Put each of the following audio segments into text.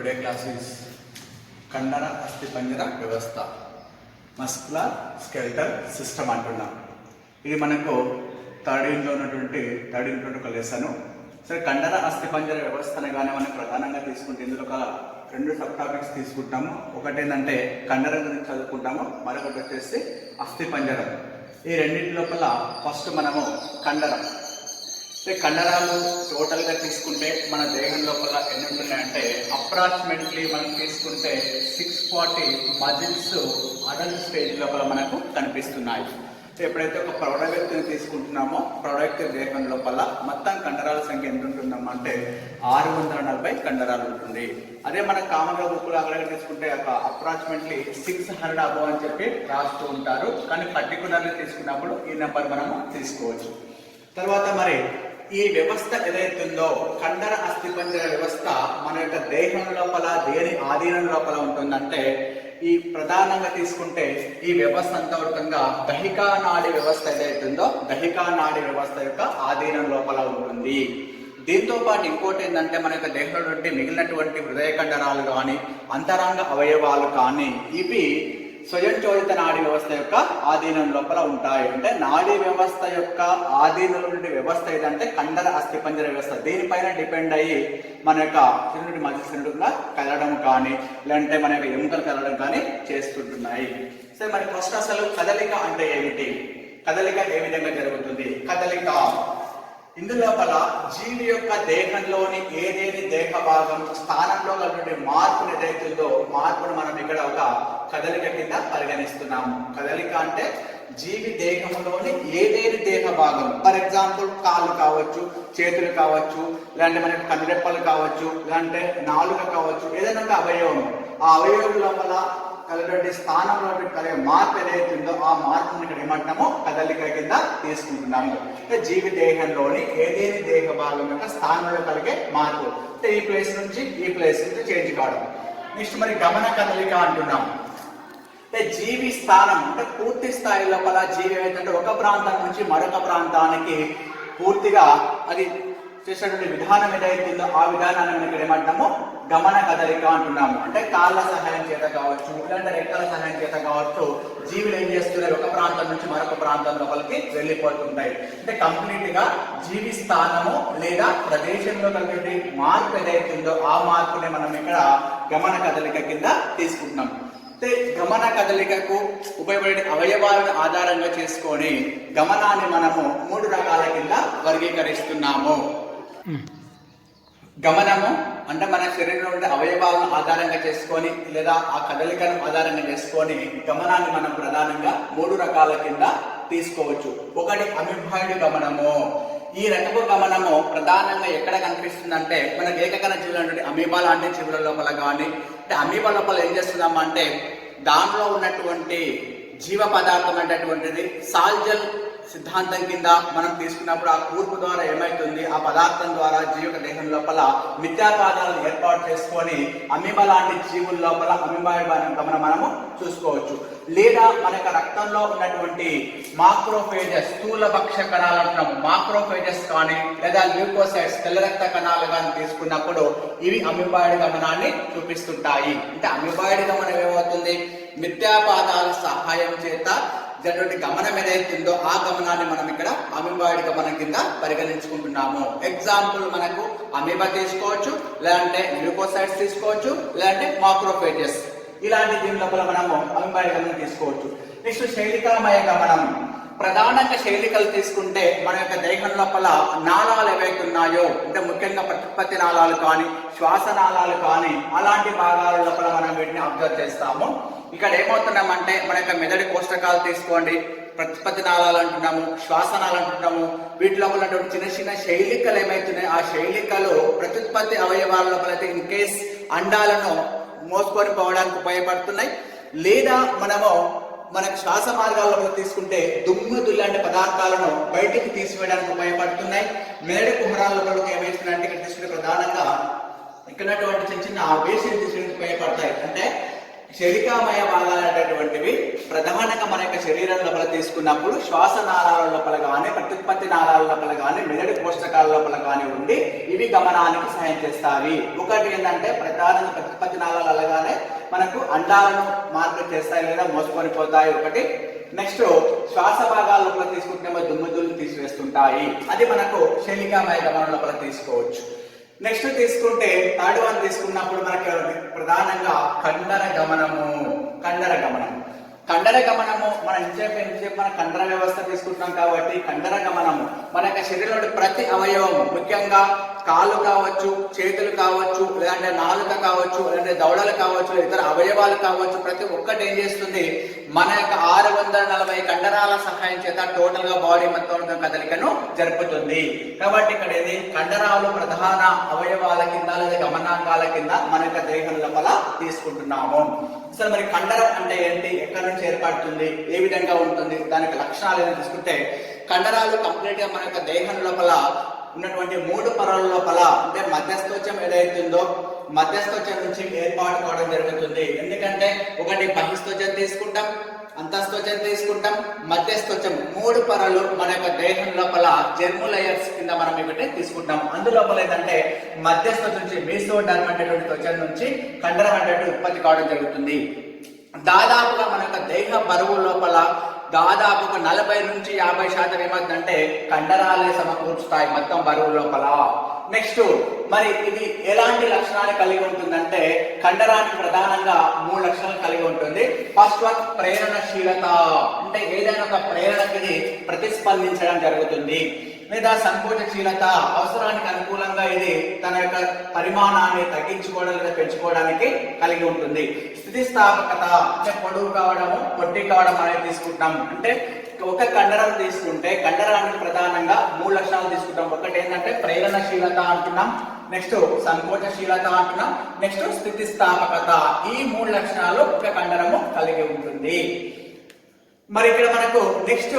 Today class is కండర అస్థిపంజర వ్యవస్థ muscular skeletal system అంటున్నాం. ఇది మనకు థర్డ్ యూనిట్లో ఉన్నటువంటి ఒక లెసను. సరే, కండర అస్థిపంజర వ్యవస్థ అనగానే మనం ప్రధానంగా తీసుకుంటే ఇందులో ఒక రెండు సబ్ టాపిక్స్ తీసుకుంటాము. ఒకటి ఏంటంటే కండరం గురించి చదువుకుంటాము, మరొకటి వచ్చేసి అస్థిపంజరం. ఈ రెండింటి లోపల ఫస్ట్ మనము కండరం. కండరాలు టోటల్గా తీసుకుంటే మన దేహం లోపల ఎన్ని ఉంటున్నాయంటే అప్రాక్సిమేట్లీ మనం తీసుకుంటే 640 మజిల్స్ అడల్ట్ స్టేజ్ లోపల మనకు కనిపిస్తున్నాయి. ఎప్పుడైతే ఒక ప్రౌఢ వ్యక్తిని తీసుకుంటున్నామో ప్రౌఢ వ్యక్తి దేహం లోపల మొత్తం కండరాల సంఖ్య ఎంత ఉంటుందమ్మంటే 640 కండరాలు ఉంటుంది. అదే మన కామన్గా బుక్కులు అక్కడ తీసుకుంటే ఒక అప్రాక్సిమేట్లీ 600 అబోవ్ అని చెప్పి రాస్తూ ఉంటారు. కానీ పర్టికులర్లీ తీసుకున్నప్పుడు ఈ నెంబర్ మనము తీసుకోవచ్చు. తర్వాత మరి ఈ వ్యవస్థ ఏదైతుందో కండర అస్థిపంజర వ్యవస్థ మన యొక్క దేహం లోపల దేని ఆధీనం లోపల ఉంటుందంటే ఈ ప్రధానంగా తీసుకుంటే ఈ వ్యవస్థ అంతా ఉంటుందిగా దహికా నాడి వ్యవస్థ ఏదైతుందో దహికా నాడి వ్యవస్థ యొక్క ఆధీనం లోపల ఉంటుంది. దీంతో పాటు ఇంకోటి ఏంటంటే మన యొక్క దేహంలో నుండి మిగిలినటువంటి హృదయ కండరాలు కానీ అంతరంగ అవయవాలు కానీ ఇవి స్వయంచోదిత నాడీ వ్యవస్థ యొక్క ఆధీనం లోపల ఉంటాయి. అంటే నాడీ వ్యవస్థ యొక్క ఆధీనంలో నుండి వ్యవస్థ ఏదంటే కండర అస్థిపంజర వ్యవస్థ. దీనిపైన డిపెండ్ అయ్యి మన యొక్క చిన్న మజిల్స్గా కదలడం కానీ లేదంటే మన యొక్క ఎముకలు కదలడం కానీ చేస్తుంటున్నాయి. సరే, మరి ఫస్ట్ అసలు కదలిక అంటే ఏమిటి? కదలిక ఏ విధంగా జరుగుతుంది? కదలిక ఇందులోపల జీవి యొక్క దేహంలోని ఏదేని దేహ భాగం స్థానంలో కలిగిన మార్పును ఏదైతుందో మార్పును మనం ఇక్కడ ఒక కదలిక కింద పరిగణిస్తున్నాము. కదలిక అంటే జీవి దేహంలోని ఏదేని దేహ భాగం, ఫర్ ఎగ్జాంపుల్ కాళ్ళు కావచ్చు, చేతులు కావచ్చు, లేదంటే మనకి కనురెప్పలు కావచ్చు, లేదంటే నాలుక కావచ్చు, ఏదైనా ఒక అవయవం. ఆ అవయవం లోపల కలిగే స్థానంలో కలిగే మార్పు ఏదైతుందో ఆ మార్పుని ఇక్కడ ఏమంటున్నామో కదలిక కింద తీసుకుంటున్నాము. జీవి దేహంలోని ఏదేని దేహ భాగం యొక్క స్థానంలో కలిగే మార్పు, అంటే ఈ ప్లేస్ నుంచి ఈ ప్లేస్ నుంచి చేంజ్ కావడం. నెక్స్ట్ మరి గమన కదలిక అంటున్నాం. అంటే జీవి స్థానం అంటే పూర్తి స్థాయి లోపల జీవి ఏమైతే ఒక ప్రాంతం నుంచి మరొక ప్రాంతానికి పూర్తిగా అది చేసేటువంటి విధానం ఏదైతుందో ఆ విధానాన్ని మనం ఇక్కడ ఏమంటాము గమన కదలిక అంటున్నాము. అంటే కాళ్ళ సహాయం చేత కావచ్చు, లేదంటే రెక్కల సహాయం చేత కావచ్చు, జీవులు ఏం చేస్తున్నాయి ఒక ప్రాంతం నుంచి మరొక ప్రాంతం లోపలికి వెళ్ళిపోతుంటాయి. అంటే కంప్లీట్ గా జీవి స్థానము లేదా ప్రదేశంలో కలిగే మార్పు ఏదైతుందో ఆ మార్పుని మనం ఇక్కడ గమన కదలిక కింద తీసుకుంటున్నాం. అంటే గమన కదలికకు ఉపయోగపడే అవయవాలను ఆధారంగా చేసుకొని గమనాన్ని మనము 3 రకాల కింద వర్గీకరిస్తున్నాము. గమనము అంటే మన శరీరంలో ఉండే అవయవాలను ఆధారంగా చేసుకొని లేదా ఆ కదలికను ఆధారంగా చేసుకొని గమనాన్ని మనం ప్రధానంగా 3 రకాల కింద తీసుకోవచ్చు. ఒకటి అమీబాయిడ్ గమనము. ఈ రకపు గమనము ప్రధానంగా ఎక్కడ కనిపిస్తుందంటే మనకు ఏకకణ జీవులు అమీబా లాంటి జీవుల లోపల కానీ, అంటే అమీబా లోపల ఏం చేస్తున్నామంటే దానిలో ఉన్నటువంటి జీవ పదార్థం అనేటటువంటిది సాల్జల్ సిద్ధాంతం కింద మనం తీసుకున్నప్పుడు ఆ కూర్పు ద్వారా ఏమైతుంది ఆ పదార్థం ద్వారా జీవ దేహం లోపల మిథ్యాపాదాలను ఏర్పాటు చేసుకొని అమీబా లాంటి జీవుల లోపల అమీబాయిడ్ గమనం మనము చూసుకోవచ్చు. లేదా మన యొక్క రక్తంలో ఉన్నటువంటి మాక్రోఫేజెస్ స్థూల భక్ష కణాలు అంటున్నాము, మాక్రోఫేజెస్ కానీ లేదా ల్యూకోసైట్స్ తెల్ల రక్త కణాలు కానీ తీసుకున్నప్పుడు ఇవి అమీబాయిడ్ గమనాన్ని చూపిస్తుంటాయి. అంటే అమీబాయిడ్ గమనం ఏమవుతుంది మిథ్యాపాదాల సహాయం చేత జరిగినటువంటి గమనం ఏదైతుందో ఆ గమనాన్ని మనం ఇక్కడ అమీబాయిడ్ గమనం కింద పరిగణించుకుంటున్నాము. ఎగ్జాంపుల్ మనకు అమీబా తీసుకోవచ్చు, లేదంటే ల్యూకోసైట్స్ తీసుకోవచ్చు, లేదంటే మాక్రోఫేజెస్ ఇలాంటి దీని లోపల మనము అమీబాయిడ్ గమనం తీసుకోవచ్చు. నెక్స్ట్ శైలికామయ గమనం. ప్రధానంగా శైలికలు తీసుకుంటే మన యొక్క దేహం లోపల నాళాలు ఏవైతే ఉన్నాయో అంటే ముఖ్యంగా ప్రత్యుత్పత్తి నాళాలు కానీ శ్వాస నాళాలు కానీ అలాంటి భాగాల లోపల మనం వీటిని అబ్జర్వ్ చేస్తాము. ఇక్కడ ఏమవుతున్నామంటే మన యొక్క మెదడు కోష్టకాలు తీసుకోండి, ప్రతిపత్తి నాళాలు అంటున్నాము, శ్వాసనాలు అంటున్నాము. వీటి లోపల చిన్న చిన్న శైలికలు ఏమైతున్నాయి ఆ శైలికలు ప్రత్యుత్పత్తి అవయవాల లోపల అయితే ఇన్ కేస్ అండాలను మోసుకొని పోవడానికి ఉపయోగపడుతున్నాయి. లేదా మనము మనకు శ్వాస మార్గాలలో తీసుకుంటే దుమ్ము దుల్లాంటి పదార్థాలను బయటికి తీసివేయడానికి ఉపయోగపడుతున్నాయి. మెదడు కుహరాలలో ఏమవుతుందంటే ఇక్కడ తీసుకుంటే ప్రధానంగా ఇక్కడ చిన్న చిన్న వేసిని తీసుకోవడానికి ఉపయోగపడతాయి. అంటే శరీరమయ భాగాలైనటువంటివి ప్రధానంగా మన యొక్క శరీరం లోపల తీసుకున్నప్పుడు శ్వాస నాళాల లోపల కానీ ప్రత్యుత్పత్తి నాళాల లోపల కానీ మెదడు కోష్టకాల లోపల కానీ ఉండి ఇవి గమనానికి సహాయం చేస్తాయి. ఒకటి ఏంటంటే ప్రధానంగా ప్రత్యుత్పత్తి నాళాలు అలాగానే మనకు అండాలను మార్పు చేస్తాయి లేదా మోసుకొని పోతాయి ఒకటి. నెక్స్ట్ శ్వాస భాగాల లోపల తీసుకుంటే దుమ్ముదులు తీసివేస్తుంటాయి. అది మనకు శరీరమయ గమనం లోపల తీసుకోవచ్చు. నెక్స్ట్ తీసుకుంటే థర్డ్ వన్ తీసుకున్నప్పుడు మనకి ప్రధానంగా కండర గమనము మనం ఇంతసేపు మన కండర వ్యవస్థ తీసుకుంటున్నాం కాబట్టి కండర గమనము మన యొక్క శరీరంలో ప్రతి అవయవము ముఖ్యంగా కాళ్ళు కావచ్చు, చేతులు కావచ్చు, లేదంటే నాలుక కావచ్చు, లేదంటే దవడలు కావచ్చు, ఇతర అవయవాలు కావచ్చు, ప్రతి ఒక్కటి ఏం చేస్తుంది మన యొక్క 640 కండరాల సహాయం చేత టోటల్ గా బాడీ మొత్తం కదలికను జరుపుతుంది. కాబట్టి ఇక్కడ ఏది కండరాలు ప్రధాన అవయవాల కింద లేదా గమనాంగాల కింద మన యొక్క దేహం లోపల తీసుకుంటున్నాము. అసలు మరి కండరం అంటే ఏంటి, ఎక్కడి నుంచి ఏర్పడుతుంది, ఏ విధంగా ఉంటుంది, దానికి లక్షణాలు ఏదైనా తీసుకుంటే కండరాలు కంప్లీట్ గా మన యొక్క దేహం లోపల ఉన్నటువంటి 3 పొరల లోపల అంటే మధ్యస్థోచం ఏదైతుందో మధ్యస్థోచం నుంచి ఏర్పాటు కావడం జరుగుతుంది. ఎందుకంటే ఒకటి బహిస్థోచం తీసుకుంటాం, అంతఃస్థోచం తీసుకుంటాం, మధ్యస్థోచం 3 పొరలు మన యొక్క దేహం లోపల జెర్మ్ లేయర్స్ కింద మనం ఏమిటి తీసుకుంటాం. అందులోపల ఏంటంటే మధ్యస్థోచం నుంచి మీసోడర్మ్ అనేటువంటి త్వచం నుంచి కండరం అనేటువంటి ఉత్పత్తి కావడం జరుగుతుంది. దాదాపుగా మన యొక్క దేహ బరువు లోపల దాదాపుగా 40 నుంచి 50% ఏమవుతుందంటే కండరాలే సమకూర్చుతాయి మొత్తం బరువు లోపల. నెక్స్ట్ మరి ఇది ఎలాంటి లక్షణాలు కలిగి ఉంటుందంటే కండరానికి ప్రధానంగా 3 లక్షణాలు కలిగి ఉంటుంది. ఫస్ట్ వన్ ప్రేరణశీలత, అంటే ఏదైనా ఒక ప్రేరణకి ఇది ప్రతిస్పందించడం జరుగుతుంది. లేదా సంకోచశీలత, అవసరానికి అనుకూలంగా ఇది తన యొక్క పరిమాణాన్ని తగ్గించుకోవడం లేదా పెంచుకోవడానికి కలిగి ఉంటుంది. స్థితిస్థాపకత, అంటే పొడుగు కావడము పొట్టి కావడం అనేది తీసుకుంటాం. అంటే ఒక కండరం తీసుకుంటే కండరానికి ప్రధానంగా 3 లక్షణాలు తీసుకుంటాం. ఒకటి ఏంటంటే ప్రేరణశీలత అంటున్నాం, నెక్స్ట్ సంకోచశీలత అంటున్నాం, నెక్స్ట్ స్థితిస్థాపకత. ఈ 3 లక్షణాలు ఒక కండరము కలిగి ఉంటుంది. మరి ఇక్కడ మనకు నెక్స్ట్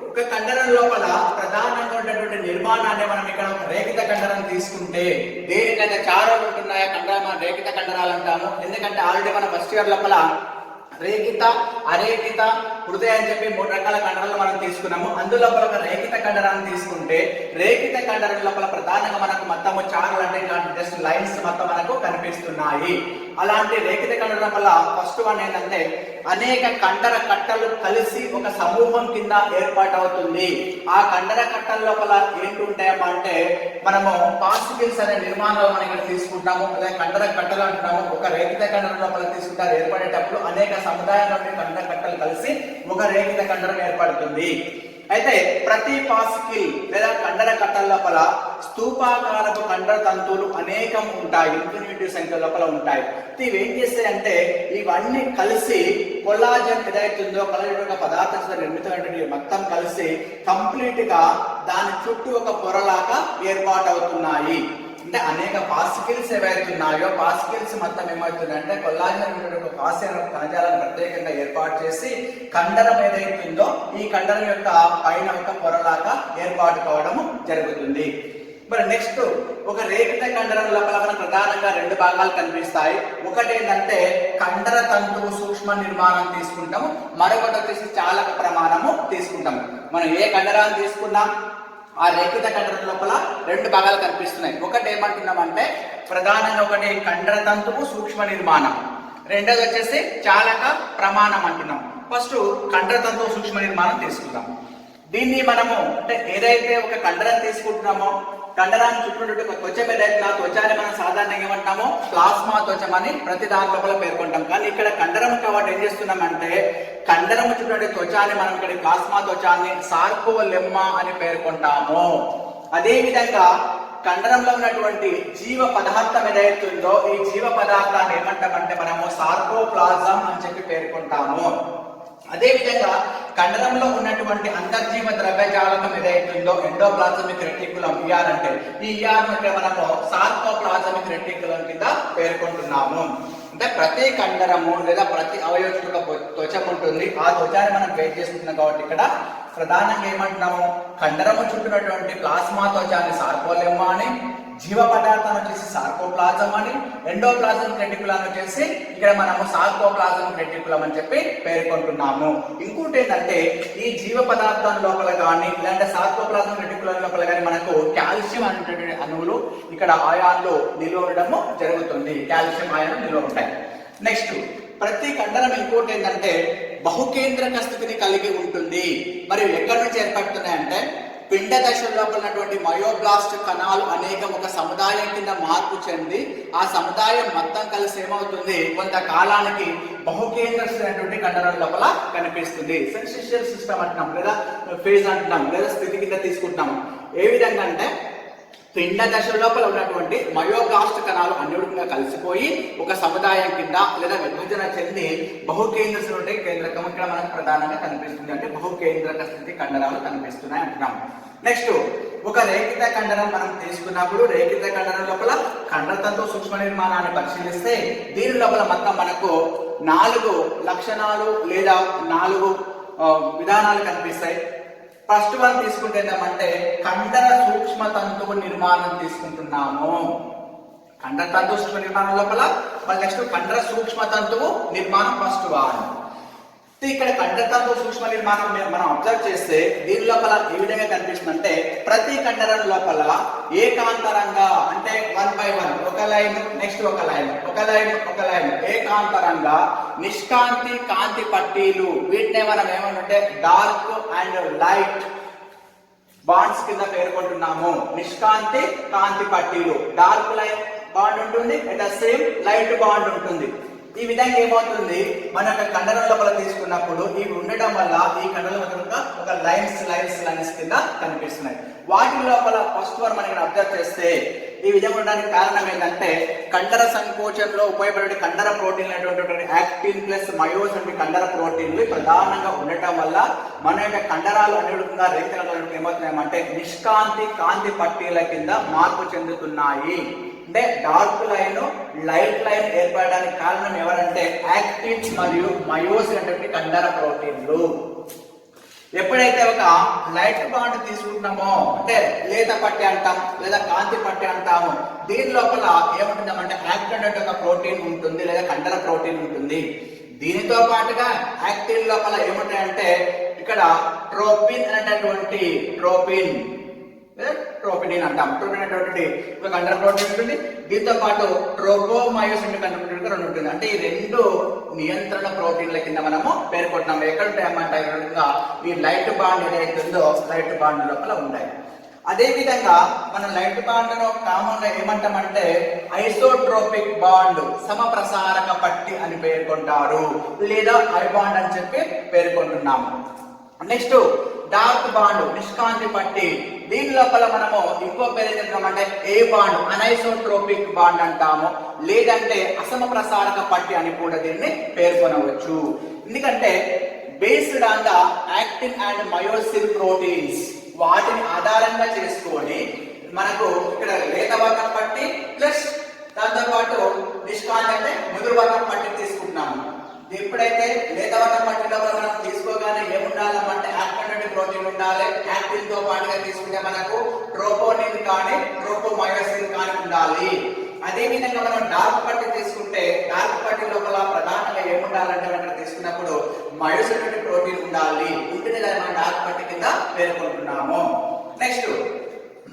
ఒక కండరం లోపల ప్రధానంగా ఉన్నటువంటి నిర్మాణాన్ని మనం ఇక్కడ ఒక రేఖిత కండరం తీసుకుంటే దేనికైతే చారాలు ఉంటున్నాయో కండరం మనం రేఖిత కండరాలు అంటాము. ఎందుకంటే ఆల్రెడీ మన ఫస్ట్ ఇయర్ లోపల రేఖిత, అరేఖిత, హృదయ అని చెప్పి 3 రకాల కండరాలు మనం తీసుకున్నాము. అందులో ఒక రేఖిత కండరాన్ని తీసుకుంటే రేఖిత కండరం లోపల ప్రధానంగా మనకు మొత్తము చారలు అంటే ఇలాంటి జస్ట్ లైన్స్ మొత్తం మనకు కనిపిస్తున్నాయి. అలాంటి రేఖిత కండరం వల్ల ఫస్ట్ వన్ ఏంటంటే అనేక కండర కట్టలు కలిసి ఒక సమూహం కింద ఏర్పాటు అవుతుంది. ఆ కండర కట్టల లోపల ఏంటి ఉంటాయమ్మా అంటే మనము పార్టికల్స్ అనే నిర్మాణాలు మనం ఇక్కడ తీసుకుంటాము, లేదా కండర కట్టలు అంటున్నాము. ఒక రేఖిత కండరం లోపల తీసుకుంటారు ఏర్పడేటప్పుడు అనేక సముదాయంలోని కండర కట్టలు కలిసి ఒక రేఖిత కండరం ఏర్పడుతుంది. అయితే ప్రతి పాసికిల్ లేదా కండర కట్టల లోపల స్తూపాకారపు కండర తంతువులు అనేకం ఉంటాయి, ఇన్ఫినిటీ సంఖ్య లోపల ఉంటాయి. ఇవి ఏం చేస్తాయంటే ఇవన్నీ కలిసి కొల్లాజన్ ఏదైతుందో కొల్లాజన్ ఒక పదార్థంతో నిర్మితమైనటువంటి మొత్తం కలిసి కంప్లీట్ గా దాని చుట్టూ ఒక పొరలాగా ఏర్పాటు అవుతున్నాయి. అంటే అనేక పాసికిల్స్ ఏవైతున్నాయో పాసికిల్స్ మొత్తం ఏమవుతుందంటే కొల్లాజన్ ఒక కాల్షియం కణజాలను ప్రత్యేకంగా ఏర్పాటు చేసి కండరం ఏదైతుందో ఈ కండరం యొక్క పైన ఒక పొరలాగా ఏర్పాటు కావడం జరుగుతుంది. మరి నెక్స్ట్ ఒక రేఖిత కండరం లోపల మనం ప్రధానంగా 2 భాగాలు కనిపిస్తాయి. ఒకటి ఏంటంటే కండర తంతువు సూక్ష్మ నిర్మాణం తీసుకుంటాము, మరొకటి వచ్చేసి చాలక ప్రమాణము తీసుకుంటాము. మనం ఏ కండరాన్ని తీసుకున్నాం ఆ రేఖిత కండరం లోపల 2 భాగాలు కనిపిస్తున్నాయి. ఒకటి ఏమంటున్నామంటే ప్రధానంగా ఒకటి కండర తంతువు సూక్ష్మ నిర్మాణం, రెండోది వచ్చేసి చాలక ప్రమాణం అంటున్నాం. ఫస్ట్ కండర తంతువు సూక్ష్మ నిర్మాణం తీసుకుందాం. దీన్ని మనము అంటే ఏదైతే ఒక కండరం తీసుకుంటున్నామో కండరాన్ని చుట్టూ ఒక త్వచం ఏదైతే ఆ త్వచాన్ని మనం సాధారణంగా ఏమంటామో ప్లాస్మా త్వచం అని ప్రతి దాని లోపల పేర్కొంటాం. కానీ ఇక్కడ కండరం కాబట్టి ఏం చేస్తున్నామంటే కండరం చుట్టూ త్వచాన్ని మనం ఇక్కడ ప్లాస్మా త్వచాన్ని సార్కోలెమ్మా అని పేర్కొంటాము. అదే విధంగా కండరంలో ఉన్నటువంటి జీవ పదార్థం ఏదైతుందో ఈ జీవ పదార్థాన్ని ఏమంటామంటే మనము సార్కోప్లాజం అని చెప్పి పేర్కొంటాము. అదే విధంగా కండరంలో ఉన్నటువంటి అంతర్జీవ ద్రవ్యజాలకం ఏదైతుందో ఎండోప్లాజమిక్ రెటిక్యులం ER అంటే ఈ ER మనము సార్కోప్లాజమిక్ రెటిక్యులం కింద పేర్కొంటున్నాము. అంటే ప్రతి కండరము లేదా ప్రతి అవయవ త్వచం ఉంటుంది. ఆ త్వచాన్ని మనం వేట్ చేసుకుంటున్నాం కాబట్టి ఇక్కడ ప్రధానంగా ఏమంటున్నాము కండరము చుట్టూనటువంటి ప్లాస్మా త్వచాన్ని సార్కోలెమ్మా అని, జీవ పదార్థం వచ్చేసి సార్కోప్లాజం అని, ఎండోప్లాజం రెటికులం వచ్చేసి ఇక్కడ మనము సార్కోప్లాజం రెటికులం అని చెప్పి పేర్కొంటున్నాము. ఇంకోటి ఏంటంటే ఈ జీవ పదార్థం లోపల కానీ ఇలాంటి సార్కోప్లాజం రెటికులం లోపల కానీ మనకు కాల్షియం అనేటువంటి అణువులు ఇక్కడ ఆయాన్లు నిల్వ ఉండడము జరుగుతుంది. కాల్షియం ఆయాన్లు నిల్వ ఉంటాయి. నెక్స్ట్ ప్రతి కండరం ఇంకోటి ఏంటంటే బహుకేంద్రక స్థితిని కలిగి ఉంటుంది. మరియు ఎక్కడి నుంచి ఏర్పడుతున్నాయంటే పిండ దశ లోపల ఉన్నటువంటి మయోబ్లాస్ట్ కణాలు అనేకం ఒక సముదాయం కింద మార్పు చెంది ఆ సముదాయం మొత్తం కలిసి ఏమవుతుంది కొంతకాలానికి బహుకేంద్రమైనటువంటి కండరం లోపల కనిపిస్తుంది. సెన్సిషియల్ సిస్టమ్ అంటున్నాం లేదా ఫేజ్ అంటున్నాం లేదా స్థితి కింద తీసుకుంటున్నాం. ఏ విధంగా అంటే పిండ దశ లోపల ఉన్నటువంటి మయోబ్లాస్ట్ కణాలు అన్నిటిగా కలిసిపోయి ఒక సముదాయం కింద లేదా విభజన చెంది బహుకేంద్ర కేంద్రకం ఇక్కడ మనకు ప్రధానంగా కనిపిస్తుంది. అంటే బహుకేంద్రక స్థితి కండరాలు కనిపిస్తున్నాయి అంటున్నాం. నెక్స్ట్ ఒక రేఖిత కండరం మనం తీసుకున్నప్పుడు రేఖిత కండరం లోపల కండరతంతు సూక్ష్మ నిర్మాణాన్ని పరిశీలిస్తే దీని లోపల మొత్తం మనకు 4 లక్షణాలు లేదా 4 విధానాలు కనిపిస్తాయి. ఫస్ట్ వన్ తీసుకుంటే ఏంటంటే కండర సూక్ష్మ తంతువు నిర్మాణం తీసుకుంటున్నాము. కండర తంతు సూక్ష్మ నిర్మాణం లోపల మళ్ళీ నెక్స్ట్ కండర సూక్ష్మ తంతువు నిర్మాణం ఫస్ట్ వన్. ఇక్కడ కండర తంతు సూక్ష్మ నిర్మాణం మనం అబ్జర్వ్ చేస్తే దీని లోపల ఏ విధంగా కనిపిస్తుందంటే ప్రతి కండరం లోపల ఏకాంతరంగా అంటే 1 by 1 ఒక లైన్ నెక్స్ట్ ఒక లైన్ ఒక లైన్ ఒక లైన్ ఏకాంతరంగా నిష్కాంతి కాంతి పట్టీలు వీటినే మనం ఏమంటే డార్క్ అండ్ లైట్ బాండ్స్ కింద పేర్కొంటున్నాము. నిష్కాంతి కాంతి పట్టీలు డార్క్ లైన్ బాండ్ ఉంటుంది at the same light bond ఉంటుంది. ఈ విధంగా ఏమవుతుంది మన యొక్క కండరం లోపల తీసుకున్నప్పుడు ఇవి ఉండటం వల్ల ఈ కండరం ఒక లైన్స్ కింద కనిపిస్తున్నాయి. వాటి లోపల ఫస్ట్ వన్ మనం అబ్జర్వ్ చేస్తే ఈ విధంగా ఉండడానికి కారణం ఏంటంటే కండర సంకోచంలో ఉపయోగపడే కండర ప్రోటీన్ అనేటువంటి యాక్టిన్ ప్లస్ మయోస్ వంటి కండర ప్రోటీన్లు ప్రధానంగా ఉండటం వల్ల మన యొక్క కండరాలు అనేవిధంగా రేఖలు ఏమవుతున్నాయంటే నిష్కాంతి కాంతి పట్టీల కింద మార్పు చెందుతున్నాయి. అంటే డార్క్ లైన్ లైట్ లైన్ ఏర్పడడానికి కారణం ఎవరంటే యాక్టిన్ మరియు మయోస్ అనేటువంటి కండర ప్రోటీన్లు. ఎప్పుడైతే ఒక లైట్ బాండ్ తీసుకుంటున్నామో అంటే లేత పట్టి అంటాం లేదా కాంతి పట్టి అంటాము దీని లోపల ఏముంటుందంటే యాక్టిన్ అంటే ఒక ప్రోటీన్ ఉంటుంది లేదా కండర ప్రోటీన్ ఉంటుంది. దీనితో పాటుగా యాక్టిన్ లోపల ఏముంటాయంటే ఇక్కడ ట్రోపిన్ అనేటటువంటి ట్రోపిన్ అంటాం. ట్రోపిన్ అనేటువంటి ఒక కండర ప్రోటీన్ ఉంటుంది. దీంతో పాటు ట్రోపోమయోస్ అనే కండర ప్రోటీన్ రెండు ఉంటుంది. అంటే ఈ 2 నియంత్రణ ప్రోటీన్ల కింద మనము పేర్కొంటున్నాము. ఎక్కడ ఉంటాయన్నమాట ఈ లైట్ బాండ్ ఏదైతే ఉందో లైట్ బాండ్ లోపల ఉంటాయి. అదే విధంగా మనం లైట్ బాండ్ ను కామన్ గా ఏమంటామంటే ఐసోట్రోపిక్ బాండ్ సమప్రసారక పట్టి అని పేర్కొంటారు లేదా ఐ బాండ్ అని చెప్పి పేర్కొంటున్నాము. నెక్స్ట్ డార్క్ బాండ్ నిష్కాంతి పట్టి దీని లోపల మనము ఇంకో పేరు ఏంటంటే ఏ బాండ్ అనైసోట్రోపిక్ బాండ్ అంటాము లేదంటే అసమ ప్రసారక పట్టి అని కూడా దీన్ని పేర్కొనవచ్చు. ఎందుకంటే based on the actin and myosin proteins వాటిని ఆధారంగా చేసుకొని మనకు ఇక్కడ లేత వర్ణం పట్టి ప్లస్ దాంతో పాటు నిష్కాంతి అంటే ముదురు వర్ణం పట్టి తీసుకుంటున్నాము. ఎప్పుడైతే లేత వర్ణం పట్టిన మనం తీసుకోగానే ఏముండాలంటే యాక్టిన్ ప్రోటీన్ ఉండాలి. యాక్టిన్ తో పాటుగా తీసుకుంటే మనకు ట్రోపోనిన్ కానీ ట్రోపోమయోసిన్ కానీ ఉండాలి. అదే విధంగా మనం డార్క్ పట్టి తీసుకుంటే డార్క్ పట్టి లోపల ప్రధానంగా ఏముండాలంటే మనం తీసుకున్నప్పుడు మయోసిన్ ప్రోటీన్ ఉండాలి. ఉంటేనే మనం డార్క్ పట్టి కింద పేర్కొంటున్నాము. నెక్స్ట్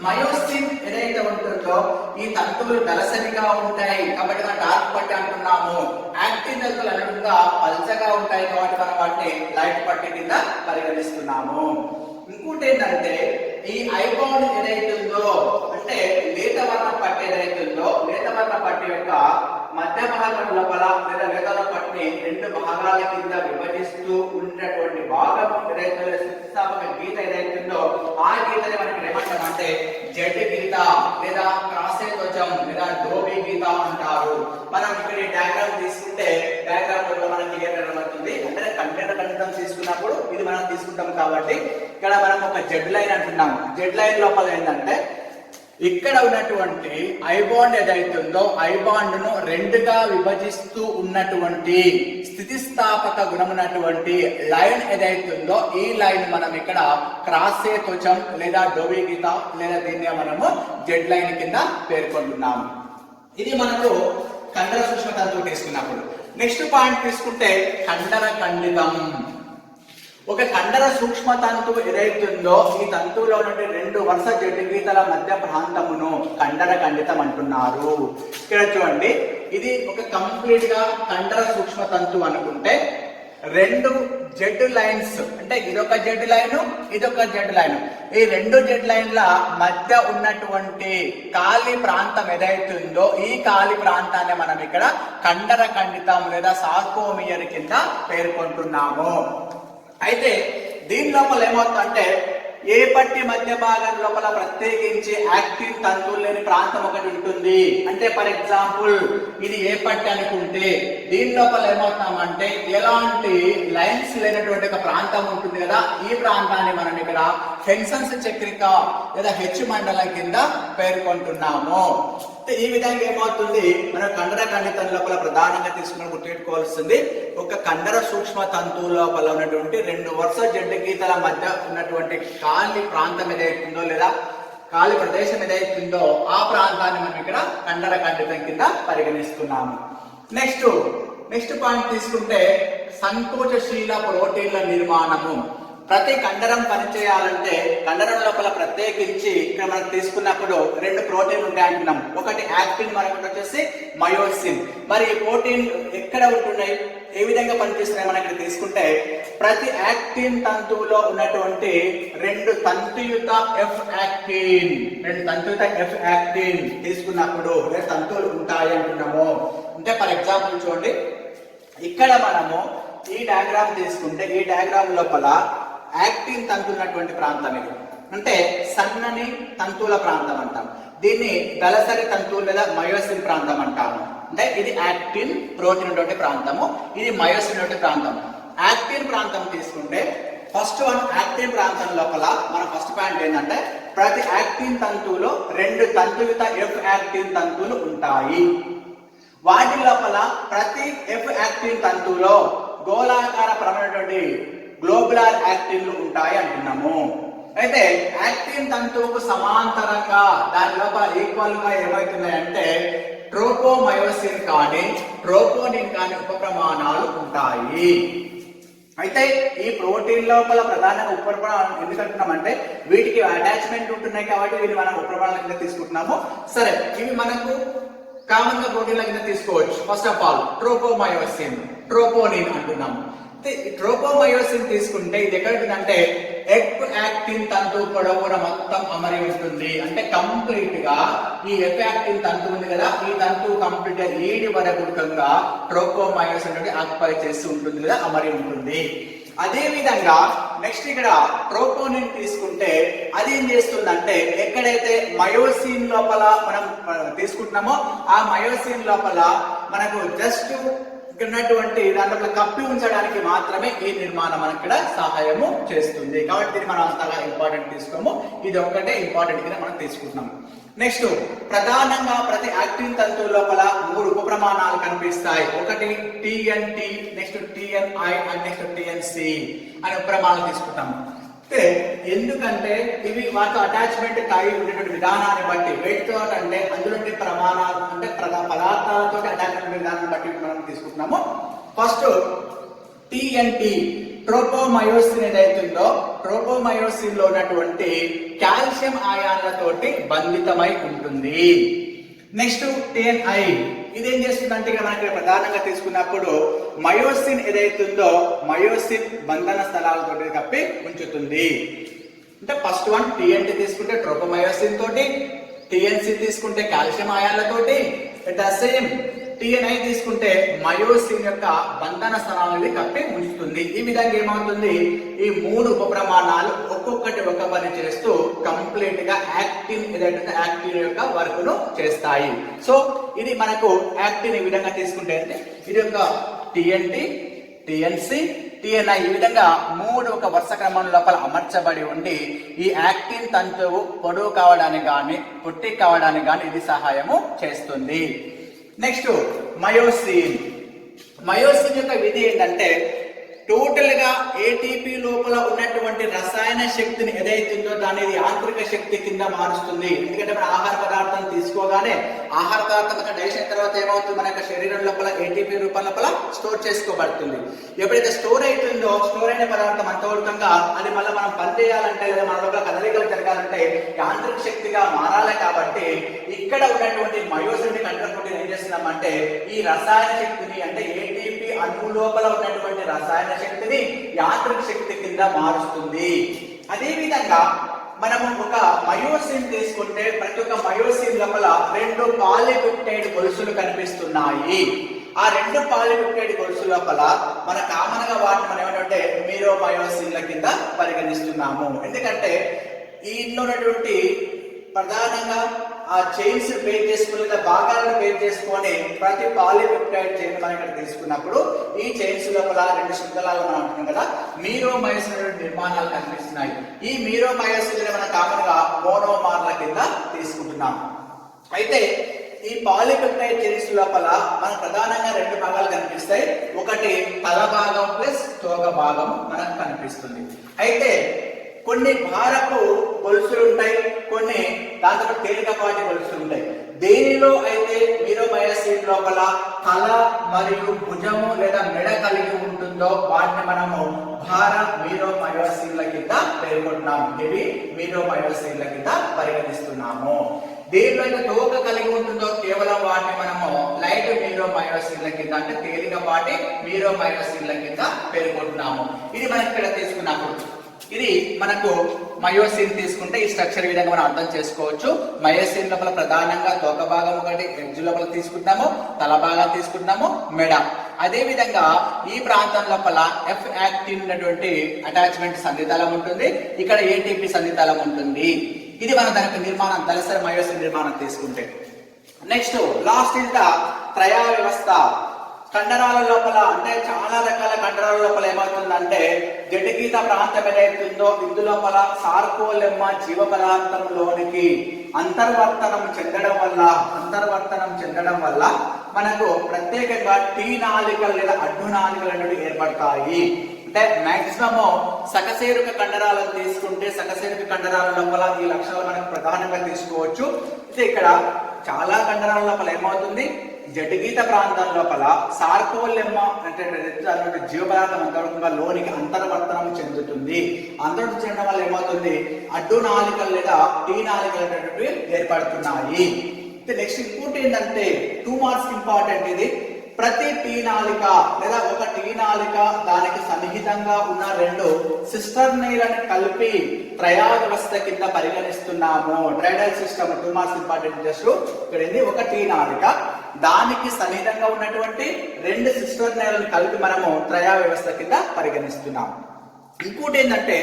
మయోసిన్ ఏదైతే ఉంటుందో ఈ తంతువులు దళసరిగా ఉంటాయి కాబట్టి మనం డార్క్ పట్టి అంటున్నాము. యాక్టిన్ తంతువులు అనుగుణంగా పల్చగా ఉంటాయి కాబట్టి మనం వాటిని లైట్ పట్టి కింద పరిగణిస్తున్నాము. ఇంకోటి ఏంటంటే ఈ ఐబాండ్ ఏదైతే ఉందో అంటే లేత వర్ణ పట్టి ఏదైతే ఉందో లేత వర్ణ పట్టి యొక్క మధ్య భాగం లోపల లేదా లేత వర్ణ పట్టిని 2 భాగాల కింద విభజిస్తూ ఉన్నటువంటి భాగం ఏదైతే స్థితిస్థాపక గీత ఏదైతే ఉందో ఆ గీతని మనకి ఏమంటామంటే జెడ్ గీత లేదా క్రాసేధ్వజం లేదా డోబీ గీత అంటారు. మనం ఇక్కడ ఈ డయాగ్రామ్ తీసుకుంటే డయాగ్రామ్ లో మనకి క్లియర్ అవుతుంది. అంటే కంటెంట్ ఖండితం తీసుకున్నప్పుడు ఇది మనం తీసుకుంటాం కాబట్టి ఇక్కడ మనం ఒక జెడ్ లైన్ అంటున్నాం. జెడ్ లైన్ లోపల ఏంటంటే ఇక్కడ ఉన్నటువంటి ఐ బాండ్ ఏదైతుందో ఐ బాండ్ ను రెండుగా విభజిస్తూ ఉన్నటువంటి స్థితిస్థాపక గుణం ఉన్నటువంటి లైన్ ఏదైతుందో ఈ లైన్ మనం ఇక్కడ క్రాస్ ఏ త్వచం లేదా డోవి గీత లేదా దీన్ని మనము జెడ్ లైన్ కింద పేర్కొంటున్నాము. ఇది మనకు కండర సూక్ష్మ తంతువు తీసుకున్నప్పుడు. నెక్స్ట్ పాయింట్ తీసుకుంటే కండర ఖండితం. ఒక కండర సూక్ష్మ తంతువు ఏదైతుందో ఈ తంతువులో నుండి రెండు వరుస జడ్డు గీతల మధ్య ప్రాంతమును కండర ఖండితం అంటున్నారు. ఇక్కడ చూడండి, ఇది ఒక కంప్లీట్ గా కండర సూక్ష్మ తంతువు అనుకుంటే రెండు జెడ్ లైన్స్, అంటే ఇదొక జెడ్ లైన్ ఇదొక జెడ్ లైన్, ఈ రెండు జెడ్ లైన్ల మధ్య ఉన్నటువంటి ఖాళీ ప్రాంతం ఏదైతుందో ఈ ఖాళీ ప్రాంతాన్ని మనం ఇక్కడ కండర ఖండితం లేదా సార్కోమియర్ కింద పేర్కొంటున్నాము. అయితే దీని లోపల ఏమవుతుందంటే ఏ పట్టి మధ్య భాగం లోపల ప్రత్యేకించి యాక్టివ్ తంతువులు లేని ప్రాంతం ఒకటి ఉంటుంది. అంటే ఫర్ ఎగ్జాంపుల్ ఇది ఏ పట్టి అనుకుంటే దీని లోపల ఏమవుతామంటే ఎలాంటి లైన్స్ లేనటువంటి ఒక ప్రాంతం ఉంటుంది కదా, ఈ ప్రాంతాన్ని మనం ఇక్కడ హెన్సన్స్ చక్రిక లేదా హెచ్ మండలం కింద పేర్కొంటున్నాము. ఈ విధంగా ఏమవుతుంది, మన కండర ఖండితం లోపల ప్రధానంగా తీసుకుని గుర్తుపెట్టుకోవాల్సింది ఒక కండర సూక్ష్మ తంతువు లోపల ఉన్నటువంటి రెండు వరుస జడ్డు గీతల మధ్య ఉన్నటువంటి ఖాళీ ప్రాంతం ఏదైతుందో లేదా ఖాళీ ప్రదేశం ఏదైతుందో ఆ ప్రాంతాన్ని మనం ఇక్కడ కండర ఖండితం కింద పరిగణిస్తున్నాము. నెక్స్ట్ పాయింట్ తీసుకుంటే సంకోచశీల ప్రోటీన్ల నిర్మాణము. ప్రతి కండరం పనిచేయాలంటే కండరం లోపల ప్రత్యేకించి ఇక్కడ మనం తీసుకున్నప్పుడు రెండు ప్రోటీన్లు ఉంటాయి అంటున్నాం. ఒకటి యాక్టిన్, మరొకటి వచ్చేసి మయోసిన్. మరి ఈ ప్రోటీన్ ఎక్కడ ఉంటున్నాయి, ఏ విధంగా పనిచేస్తున్నాయి మనం ఇక్కడ తీసుకుంటే ప్రతి యాక్టిన్ తంతువులో ఉన్నటువంటి రెండు తంతుయుత ఎఫ్ యాక్టిన్ తీసుకున్నప్పుడు రెండు తంతువులు ఉంటాయి అంటున్నాము. అంటే ఫర్ ఎగ్జాంపుల్ చూడండి, ఇక్కడ మనము ఈ డయాగ్రామ్ తీసుకుంటే ఈ డయాగ్రామ్ లోపల యాక్టిన్ తంతు ఉన్నటువంటి ప్రాంతం ఇది, అంటే సన్నని తంతువుల ప్రాంతం అంటాం. దీన్ని దళసరి తంతువులు లేదా మయోసిన్ ప్రాంతం అంటాము. అంటే ఇది యాక్టిన్ ప్రోటీన్ ఉన్నటువంటి ప్రాంతము, ఇది మయోసిన్ ఉన్నటువంటి ప్రాంతం. యాక్టిన్ ప్రాంతం తీసుకుంటే ఫస్ట్ యాక్టిన్ ప్రాంతం లోపల మన ఫస్ట్ పాయింట్ ఏంటంటే ప్రతి యాక్టిన్ తంతువులో రెండు తంతుయుత ఎఫ్ యాక్టిన్ తంతువులు ఉంటాయి. వాటి లోపల ప్రతి ఎఫ్ యాక్టిన్ తంతువులో గోళాకార పరమైనటువంటి గ్లోబులార్ యాక్టిన్లు ఉంటాయి అంటున్నాము. అయితే యాక్టిన్ తంతువుకు సమాంతరంగా దాని లోపల ఈక్వల్ గా ఏమవుతున్నాయంటే ట్రోపోమయోసిన్ కానీ ట్రోపోనిన్ కానీ ఉపప్రమాణాలు ఉంటాయి. అయితే ఈ ప్రోటీన్ లోపల ప్రధానంగా ఉపప్రమాణాలు ఎందుకంటున్నామంటే వీటికి అటాచ్మెంట్ ఉంటున్నాయి కాబట్టి వీటిని మనం ఉపప్రమాణాల కింద తీసుకుంటున్నాము. సరే, ఇవి మనకు కామన్ గా ప్రోటీన్ల కింద తీసుకోవచ్చు. ఫస్ట్ ఆఫ్ ఆల్ ట్రోపోమయోసిన్, ట్రోపోనిన్ అంటున్నాము. ట్రోపోమయోసిన్ తీసుకుంటే ఇది ఎక్కడ ఉంటుందంటే ఎఫ్ యాక్టిన్ తంతువు పొడవున మొత్తం అమరి ఉంటుంది. అంటే కంప్లీట్ గా ఈ ఎఫ్ యాక్టిన్ తంతువు ఉంది కదా, ఈ తంతువు కంప్లీట్ గా ఏడి వరకు ట్రోపోమయోసిన్ అనేది ఆక్యుపై చేస్తూ ఉంటుంది లేదా అమరి ఉంటుంది. అదే విధంగా నెక్స్ట్ ఇక్కడ ట్రోపోనిన్ తీసుకుంటే అది ఏం చేస్తుందంటే ఎక్కడైతే మయోసిన్ లోపల మనం తీసుకుంటున్నామో ఆ మయోసిన్ లోపల మనకు జస్ట్ ఉన్నటువంటి దాంట్లో కప్పి ఉంచడానికి మాత్రమే ఈ నిర్మాణం మనకి ఇక్కడ సహాయము చేస్తుంది. కాబట్టి దీన్ని మనం అంతగా ఇంపార్టెంట్ తీసుకోము, ఇది ఒక్కటే ఇంపార్టెంట్ గా మనం తీసుకుంటున్నాము. నెక్స్ట్ ప్రధానంగా ప్రతి యాక్టిన్ తంతువు లోపల మూడు ఉపప్రమాణాలు కనిపిస్తాయి. ఒకటి టిఎన్టి, next TNI and next TNC అనే ఉపప్రమాణాలు తీసుకుంటాము. ఎందుకంటే ఇవి వాటితో అటాచ్మెంట్ కలిగి ఉండేటువంటి విధానాన్ని బట్టి వేటితో అంటే అందులో ప్రమాణాలు అంటే పదార్థాలతో అటాచ్మెంట్ విధానాన్ని బట్టి మనం తీసుకుంటున్నాము. ఫస్ట్ టిఎన్టి ట్రోపోమయోసిన్ ఏదైతుందో ట్రోపోమయోసిన్ లో ఉన్నటువంటి కాల్షియం ఆయాన్లతోటి బంధితమై ఉంటుంది. నెక్స్ట్ టిఎన్ఐ ఇదేం చేస్తుందంటే ఇక్కడ మనకి ప్రధానంగా తీసుకున్నప్పుడు మయోసిన్ ఏదైతుందో మయోసిన్ బంధన స్థలాలతో కప్పి ఉంచుతుంది. అంటే ఫస్ట్ వన్ టిఎన్టి తీసుకుంటే ట్రోపోమయోసిన్ తోటి, టిఎన్సి తీసుకుంటే calcium ఆయాన్లతోటి, at the same TNI తీసుకుంటే మయోసిన్ యొక్క బంధన స్థలాలని కప్పి ఉంచుతుంది. ఈ విధంగా ఏమవుతుంది, ఈ మూడు ఉపప్రమాణాలు ఒక్కొక్కటి ఒక పని చేస్తూ కంప్లీట్ గా యాక్టిన్ ఏదైతే యాక్టిన్ యొక్క వర్క్ ను చేస్తాయి. సో ఇది మనకు యాక్టిన్ ఈ విధంగా తీసుకుంటే ఇది ఒక టిఎన్టి, టిఎన్సి, టిఎన్ఐ ఈ విధంగా 3 ఒక వరుస క్రమం లోపల అమర్చబడి ఉండి ఈ యాక్టిన్ తంతువు పొడవు కావడానికి కానీ పొట్టి కావడానికి కానీ ఇది సహాయము చేస్తుంది. Next myosin. మయోసిన్ యొక్క విధి ఏంటంటే టోటల్ గా ఏటీపీ లోపల ఉన్నటువంటి రసాయన శక్తిని ఏదైతుందో దాన్ని యాంత్రిక శక్తి కింద మారుస్తుంది. ఎందుకంటే మన ఆహార పదార్థం తీసుకోగానే ఆహార పదార్థం డైజెషన్ తర్వాత ఏమవుతుంది, మన యొక్క శరీరం లోపల ఏటీపీ రూపం లోపల స్టోర్ చేసుకోబడుతుంది. ఎప్పుడైతే స్టోర్ అవుతుందో స్టోర్ అయిన పదార్థం అంతవరకంగా అది మళ్ళీ మనం పనిచేయాలంటే లేదా మన లోపల కదలికలు జరగాలంటే యాంత్రిక శక్తిగా మారాలి. కాబట్టి ఇక్కడ ఉన్నటువంటి మయోసిన్ కంట్రోల్ ప్రోటీన్ ఏం చేస్తున్నామంటే ఈ రసాయన శక్తిని అంటే ఏటీపీ అణువు లోపల ఉన్నటువంటి రసాయన శక్తిని యాంత్రిక శక్తి కింద మారుస్తుంది. అదే విధంగా మనము ఒక మయోసిన్ తీసుకుంటే ప్రతి ఒక్క మయోసిన్ లోపల 2 పాలిపెప్టైడ్ గొలుసులు కనిపిస్తున్నాయి. ఆ 2 పాలిపెప్టైడ్ గొలుసు లోపల మన కామన్ గా వాటిని మనం ఏమంటే మీరోమయోసిన్ల కింద పరిగణిస్తున్నాము. ఎందుకంటే ఇందులో ఉన్నటువంటి ప్రధానంగా ఆ చైన్స్ బేస్ చేసుకుని భాగాలను బేస్ చేసుకొని ప్రతి పాలిపెప్టైడ్ చైన్ మనం ఇక్కడ తీసుకున్నప్పుడు ఈ చైన్స్ లోపల 2 శృంఖలాలు మనం అంటున్నాం కదా, మీరోమయోసిన్ నిర్మాణాలు కనిపిస్తున్నాయి. ఈ మీరోమయోసిన్ మనం కామన్ గా మోనోమార్ల కింద తీసుకుంటున్నాం. అయితే ఈ పాలిపెప్టైడ్ చైన్స్ లోపల మనకు ప్రధానంగా 2 భాగాలు కనిపిస్తాయి. ఒకటి తల భాగం ప్లస్ తోక భాగం మనకు కనిపిస్తుంది. అయితే కొన్ని భారపు గొలుసులు ఉంటాయి, కొన్ని దాంతో తేలికపాటి గొలుసులు ఉంటాయి. దేనిలో అయితే మీరోమయోసిన్ లోపల తల మరియు భుజము లేదా మెడ కలిగి ఉంటుందో వాటిని మనము భార మీరోమయోసిన్ల కింద పేర్కొంటున్నాము. ఇవి మీరోమయోసిన్ల కింద పరిగణిస్తున్నాము. దేనిలో అయితే తోక కలిగి ఉంటుందో కేవలం వాటిని మనము లైట్ మీరోమయోసిన్ల కింద అంటే తేలికపాటి మీరోమయోసిన్ల కింద పేర్కొంటున్నాము. ఇది మనం ఇక్కడ తీసుకున్నప్పుడు ఇది మనకు మయోసిన్ తీసుకుంటే ఈ స్ట్రక్చర్ విధంగా మనం అర్థం చేసుకోవచ్చు. మయోసిన్ లోపల ప్రధానంగా తోక భాగం ఒకటి ఎడ్జ్ లోపల తీసుకుంటాము, తల భాగం తీసుకుంటాము, మెడ. అదే విధంగా ఈ ప్రాంతం లోపల ఎఫ్ యాక్టిన్ ఉన్నటువంటి అటాచ్మెంట్ సంధితలం ఉంటుంది, ఇక్కడ ఏటీపీ సంధితలం ఉంటుంది. ఇది మనం దానికి నిర్మాణం తలసరి మయోసిన్ నిర్మాణం తీసుకుంటే. Next last is the Traya వ్యవస్థ. కండరాల లోపల అంటే చాలా రకాల కండరాల లోపల ఏమవుతుందంటే జఠగీత ప్రాంతం ఏదైతుందో ఇందులోపల సార్కోలెమ్మ జీవ పదార్థంలోనికి అంతర్వర్తనం చెందడం వల్ల మనకు ప్రత్యేకంగా టీ నాళికలు లేదా అడ్డు నాళికలు అనేవి ఏర్పడతాయి. అంటే మాక్సిమం సకశేరుక కండరాలను తీసుకుంటే సకశేరుక కండరాల లోపల ఈ లక్షణాలు మనకు ప్రధానంగా తీసుకోవచ్చు. అయితే ఇక్కడ చాలా కండరాల లోపల ఏమవుతుంది, జఠగీత ప్రాంతం లోపల సార్కోలెమ్మ అంటే జీవ పదార్థం అంతర్గతంగా లోనికి అంతర్వర్తనం చెందుతుంది. అంతర్వర్తనం చెందడం వల్ల ఏమవుతుంది, అడ్డు నాళికలు లేదా టీ నాళికలు అనేటువంటివి ఏర్పడుతున్నాయి. నెక్స్ట్ ఇంకోటి ఏంటంటే 2 మార్క్స్ ఇంపార్టెంట్. ఇది ప్రతి టీ నాళిక లేదా ఒక టీ నాళిక దానికి సన్నిహితంగా ఉన్న 2 సిస్టర్నీలను కలిపి త్రయా వ్యవస్థ కింద పరిగణిస్తున్నాము. Tidal system 2 marks important. Just ఇక్కడ ఏంది, ఒక టీ నాళిక దానికి సన్నిహితంగా ఉన్నటువంటి 2 సిస్టర్నీలను కలిపి మనము త్రయా వ్యవస్థ కింద పరిగణిస్తున్నాము. ఇంకోటి ఏంటంటే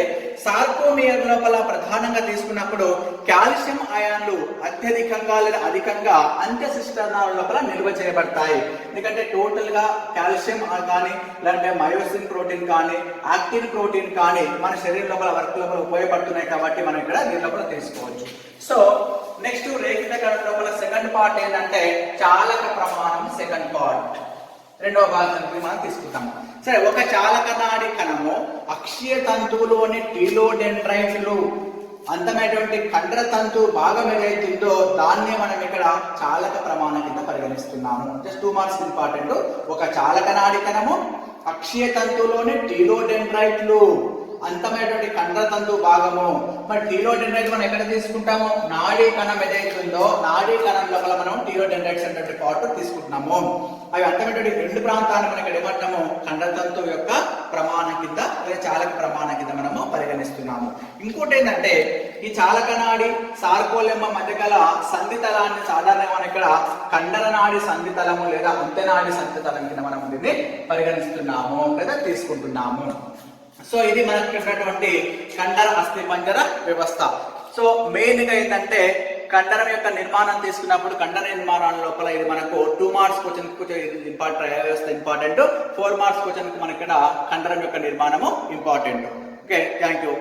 సార్కోమియర్ లోపల ప్రధానంగా తీసుకున్నప్పుడు కాల్షియం అయాన్లు అత్యధికంగా లేదా అధికంగా అంత్య సిస్టర్నాల లోపల నిల్వ చేయబడతాయి. ఎందుకంటే టోటల్ గా కాల్షియం కానీ లేదంటే మయోసిన్ ప్రోటీన్ కానీ యాక్టిన్ ప్రోటీన్ కానీ మన శరీరం లోపల వర్క్ లోపల ఉపయోగపడుతున్నాయి. కాబట్టి మనం ఇక్కడ దీని లోపల తీసుకోవచ్చు. సో నెక్స్ట్ రేఖిత కణం లోపల సెకండ్ పార్ట్ ఏంటంటే చాలక ప్రమాణం. సెకండ్ పార్ట్ రెండవ భాగానికి మనం తీసుకుంటాము. సరే, ఒక చాలక నాడి కణము అక్షీయ తంతువులోని టీలోడెండ్రైట్లు అంతమైనటువంటి కండర తంతు భాగం ఏదైతుందో దాన్ని మనం ఇక్కడ చాలక ప్రమాణం కింద పరిగణిస్తున్నాము. Just 2 marks important. ఒక చాలక నాడి కణము అక్షీయ తంతువులోని టీలోడెండ్రైట్లు అంతమైనటువంటి కండర తంతు భాగము. మరి టీలోడెండ్రైట్ మనం ఎక్కడ తీసుకుంటాము, నాడీ కణం ఏదైతుందో నాడీ కణం లోపల మనం టీలోడెండ్రైట్స్ అనేటువంటి పార్ట్ తీసుకుంటున్నాము. అవి అంతమైనటువంటి 2 ప్రాంతాలను మనం ఇక్కడ ఏమంటాము, కండర తంతు యొక్క ప్రమాణం కింద లేదా చాలక ప్రమాణం కింద మనము పరిగణిస్తున్నాము. ఇంకోటి ఏంటంటే ఈ చాలక నాడి సార్కోలెమ్మ మధ్యగల సంధితలాన్ని సాధారణంగా మనం ఇక్కడ కండర నాడి సంధితలము లేదా అంత్యనాడి సంధితలం కింద మనం దీన్ని పరిగణిస్తున్నాము లేదా తీసుకుంటున్నాము. సో ఇది మనకు ఉన్నటువంటి కండర అస్థిపంజర వ్యవస్థ. సో మెయిన్ గా ఏంటంటే కండరం యొక్క నిర్మాణం తీసుకున్నప్పుడు కండర నిర్మాణం లోపల ఇది మనకు 2 marks question important 4 marks question మనకి ఇక్కడ కండరం యొక్క నిర్మాణము ఇంపార్టెంట్. Okay, thank you.